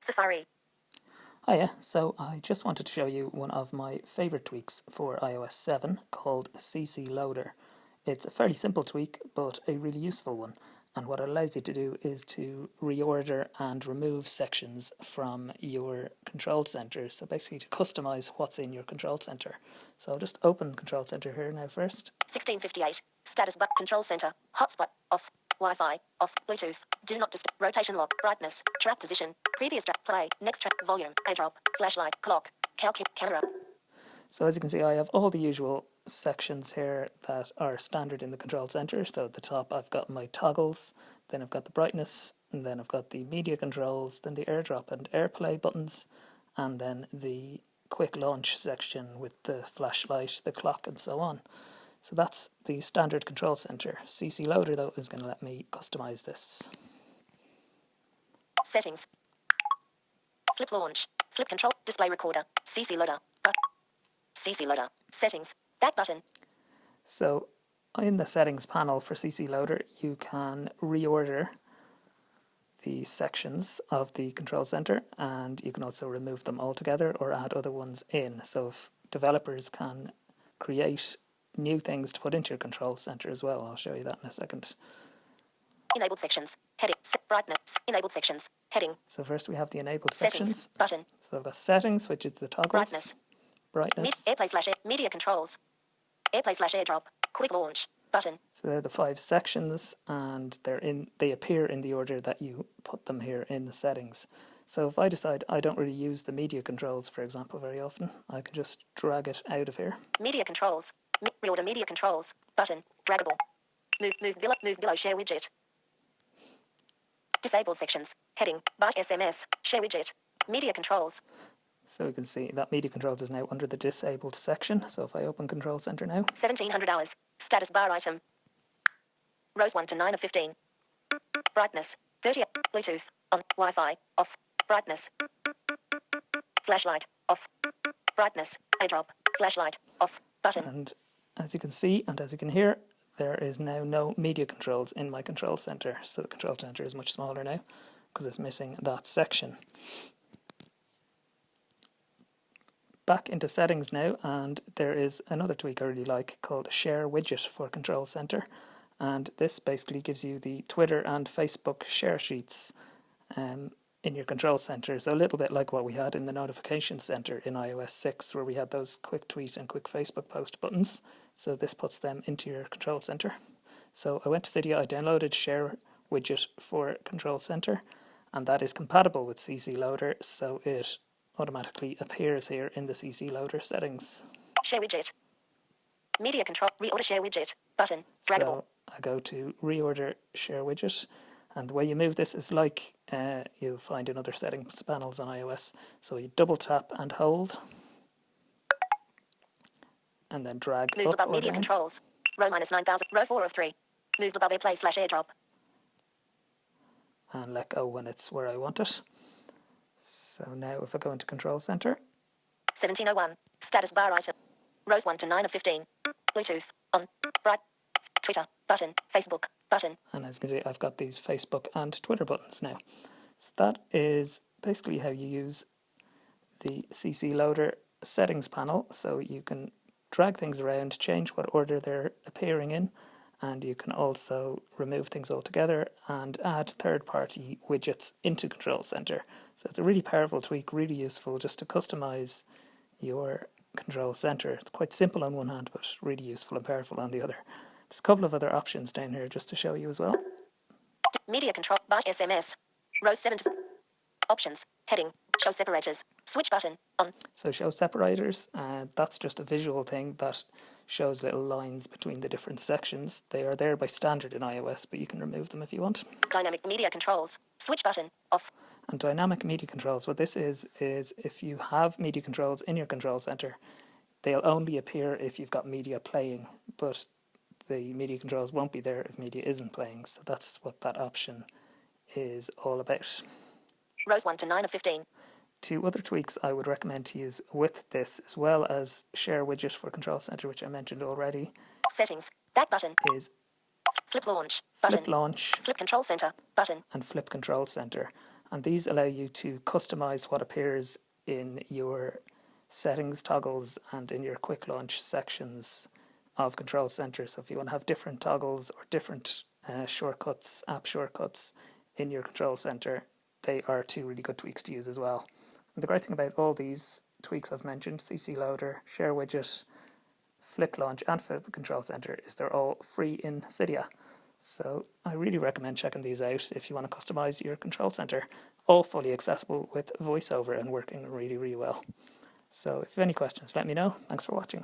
Safari. Hiya, so I just wanted to show you one of my favourite tweaks for iOS 7 called CC Loader. It's a fairly simple tweak, but a really useful one. And what it allows you to do is to reorder and remove sections from your control center. So basically to customize what's in your control center. So I'll just open control center here now first. 1658. Status bar. Control center. Hotspot. Off. Wi-Fi. Off. Bluetooth. Do not disturb. Rotation lock. Brightness. Track position. Previous track. Play. Next track. Volume. A-drop. Flashlight. Clock. Camera. So as you can see, I have all the usual sections here that are standard in the control center. So at the top I've got my toggles, then I've got the brightness, and then I've got the media controls, then the airdrop and airplay buttons, and then the quick launch section with the flashlight, the clock, and so on. So that's the standard control center. CC Loader though is going to let me customize this. Settings. Flip launch. Flip control. Display recorder. CC Loader. CC Loader. Settings. Back button. So in the settings panel for CC Loader, you can reorder the sections of the control center, and you can also remove them altogether or add other ones in. So if developers can create new things to put into your control center as well. I'll show you that in a second. Enabled sections. Heading. Brightness. Enabled sections. Heading. So first we have the enabled Settings. sections. Button. So I've got settings, which is the toggles. Brightness. Airplay / media controls. Airplay / airdrop. Quick launch. Button. So they're the 5 sections, and they appear in the order that you put them here in the settings. So if I decide I don't really use the media controls, for example, very often, I can just drag it out of here. Media controls. Reorder media controls. Button. Draggable. Move below share widget. Disabled sections. Heading. Byte SMS. Share widget. Media controls. So we can see that media controls is now under the disabled section. So if I open control center now. 1700 hours. Status bar item. Rows 1 to 9 of 15. Brightness. 30. Bluetooth. On. Wi-Fi. Off. Brightness. Flashlight. Off. Brightness. A-drop. Flashlight. Off. Button. And as you can see and as you can hear, there is now no media controls in my control center. So the control center is much smaller now because it's missing that section. Back into settings now, and there is another tweak I really like called Share Widget for Control Center, and this basically gives you the Twitter and Facebook share sheets in your control center. So a little bit like what we had in the notification center in iOS 6, where we had those quick tweet and quick Facebook post buttons. So this puts them into your control center. So I went to Cydia, I downloaded Share Widget for Control Center, and that is compatible with CC Loader, so it automatically appears here in the CC Loader settings. Share widget. Media control. Reorder share widget. Button. Draggable. So I go to reorder share widget, and the way you move this is like you'll find in other settings panels on iOS. So you double tap and hold, and then drag Moved up above or media down. Controls. Row -9000. Row 4 of 3. Moved above airplay / airdrop. And let go when it's where I want it. So now if I go into control center. 1701. Status bar item. Rows 1 to 9 of 15. Bluetooth. On. Bright. Twitter. Button. Facebook. Button. And as you can see, I've got these Facebook and Twitter buttons now. So that is basically how you use the CC Loader settings panel. So you can drag things around, change what order they're appearing in, and you can also remove things altogether and add third-party widgets into Control Center. So it's a really powerful tweak, really useful just to customize your Control Center. It's quite simple on one hand, but really useful and powerful on the other. There's a couple of other options down here just to show you as well. Media control. Byte SMS. Rows 7 to. Options. Heading. Show separators. Switch button. On. So show separators, that's just a visual thing that shows little lines between the different sections. They are there by standard in iOS, but you can remove them if you want. Dynamic media controls. Switch button. Off. And dynamic media controls, what this is if you have media controls in your control center, they'll only appear if you've got media playing, but the media controls won't be there if media isn't playing. So that's what that option is all about. Rows 1 to 9 of 15. 2 other tweaks I would recommend to use with this, as well as Share Widget for Control Center, which I mentioned already. Settings. Back button. Is Flip launch. Button. Flip Launch. Flip control center. Button. And Flip Control Center. And these allow you to customize what appears in your settings toggles and in your quick launch sections of Control Center. So if you want to have different toggles or different shortcuts, app shortcuts in your Control Center, they are two really good tweaks to use as well. And the great thing about all these tweaks I've mentioned, CC Loader, Share Widget, Flick Launch and Flip Control Center, is they're all free in Cydia. So I really recommend checking these out if you want to customize your Control Center, all fully accessible with VoiceOver and working really, really well. So if you have any questions, let me know. Thanks for watching.